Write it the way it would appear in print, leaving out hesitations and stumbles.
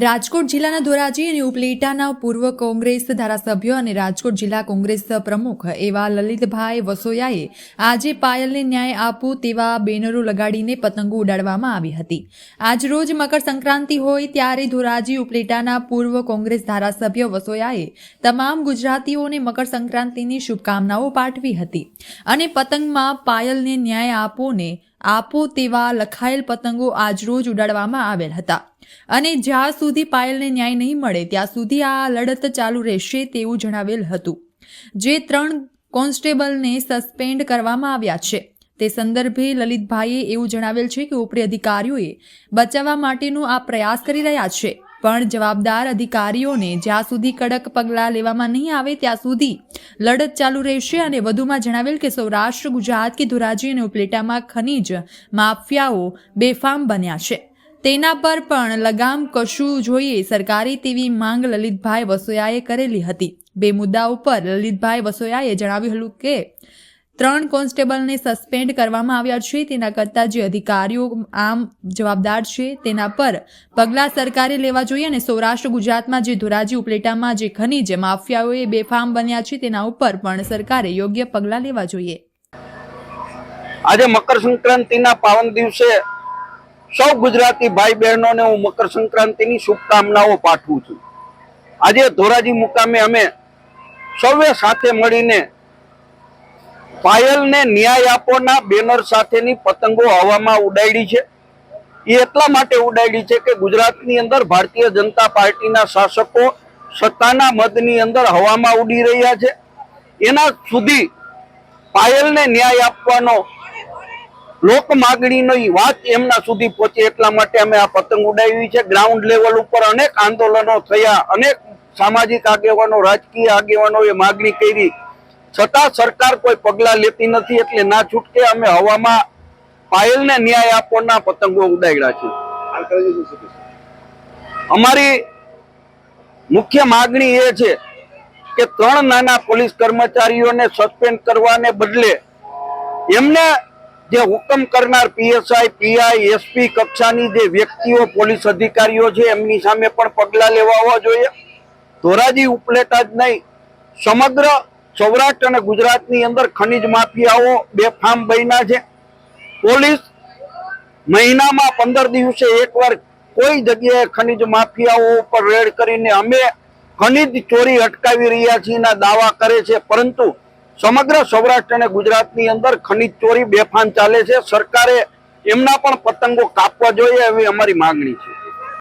રાજકોટ જિલ્લાના ધોરાજી અને ઉપલેટાના પૂર્વ કોંગ્રેસ ધારાસભ્ય અને રાજકોટ જિલ્લા કોંગ્રેસ પ્રમુખ એવા લલિતભાઈ વસોયાએ આજે પાયલને ન્યાય આપો તેવા બેનરો લગાડીને પતંગો ઉડાડવામાં આવી હતી। આજરોજ મકર સંક્રાંતિ હોય ત્યારે ધોરાજી ઉપલેટાના પૂર્વ કોંગ્રેસ ધારાસભ્ય વસોયાએ તમામ ગુજરાતીઓને મકર સંક્રાંતિની શુભકામનાઓ પાઠવી હતી અને પતંગમાં પાયલને ન્યાય આપો તેવા લખાયેલ પતંગો આજરોજ ઉડાડવામાં આવેલ હતા અને જ્યાં સુધી પાયલને ન્યાય નહીં મળે ત્યાં સુધી આ લડત ચાલુ રહેશે તેવું જણાવેલ હતું। જે 3 કોન્સ્ટેબલને સસ્પેન્ડ કરવામાં આવ્યા છે તે સંદર્ભે લલિતભાઈએ એવું જણાવેલ છે કે ઉપરી અધિકારીઓએ બચાવવા માટેનો આ પ્રયાસ કરી રહ્યા છે, પણ જવાબદાર અધિકારીઓને જ્યાં સુધી કડક પગલાં લેવામાં નહીં આવે ત્યાં સુધી લડત ચાલુ રહેશે અને વધુમાં જણાવેલ કે સૌરાષ્ટ્ર, ગુજરાત કે ધોરાજી અને ઉપલેટામાં ખનીજ માફિયાઓ બેફામ બન્યા છે, તેના પર પણ લગામ કસવું જોઈએ સરકારે તેવી માંગ લલિતભાઈ વસોયાએ કરેલી હતી। 2 મુદ્દા ઉપર લલિતભાઈ વસોયાએ જણાવ્યું હતું કે 3 કોન્સ્ટેબલને સસ્પેન્ડ કરવામાં આવ્યા છે, તેના કરતાં જે અધિકારીઓ આમ જવાબદાર છે તેના પર પગલાં સરકારે લેવા જોઈએ અને સૌરાષ્ટ્ર ગુજરાતમાં જે ધોરાજી ઉપલેટામાં જે ખનીજ માફિયાઓએ બેફામ બન્યા છે તેના ઉપર પણ સરકારે યોગ્ય પગલાં લેવા જોઈએ। આજે મકર સંક્રાંતિના પાવન દિવસે સૌ ગુજરાતી ભાઈ બહેનોને હું મકર સંક્રાંતિની શુભકામનાઓ પાઠવું છું। આજે ધોરાજી મુકામે અમે સૌએ સાથે મળીને પાયલને ન્યાય આપોના બેનર સાથેની પતંગો હવામાં ઉડાડી છે। એ એટલા માટે ઉડાડી છે કે ગુજરાતની અંદર ભારતીય જનતા પાર્ટીના શાસકો સત્તાના મદની અંદર હવામાં ઉડી રહ્યા છે, એના સુધી પાયલને ન્યાય આપવાનો લોક માગણીની વાત એમના સુધી પહોંચે એટલા માટે અમે આ પતંગ ઉડાવી છે। ગ્રાઉન્ડ લેવલ ઉપર અનેક આંદોલનો થયા, અનેક સામાજિક આગેવાનો, રાજકીય આગેવાનોએ માગણી કરી, છતાં સરકાર કોઈ પગલાં લેતી નથી, એટલે ના છૂટકે અમે હવામાં પાયલને ન્યાય આપવાના પતંગો ઉડાડ્યા છે। અમારી મુખ્ય માગણી એ છે કે 3 નાના પોલીસ કર્મચારીઓને સસ્પેન્ડ કરવાને બદલે એમને જે હુકમ કરનાર પીએસઆઈ, પીઆઈ, એસપી કક્ષાની જે વ્યક્તિઓ પોલીસ અધિકારીઓ છે એમની સામે પણ પગલાં લેવા જોઈએ। ધોરાજી ઉપલેટા જ નહીં, સમગ્ર સૌરાષ્ટ્ર અને ગુજરાતની અંદર ખનીજ માફિયાઓ બેફામ બન્યા છે। પોલીસ મહિનામાં 15 દિવસે એકવાર કોઈ જગ્યાએ ખનીજ માફિયાઓ ઉપર રેડ કરીને અમે ખનીજ ચોરી અટકાવી રહ્યા છીએ ના દાવા કરે છે, પરંતુ સમગ્ર સૌરાષ્ટ્ર અને ગુજરાતની અંદર ખનીજ ચોરી બેફામ ચાલે છે। સરકારે એમના પણ પતંગો કાપવા જોઈએ એવી અમારી માંગણી છે।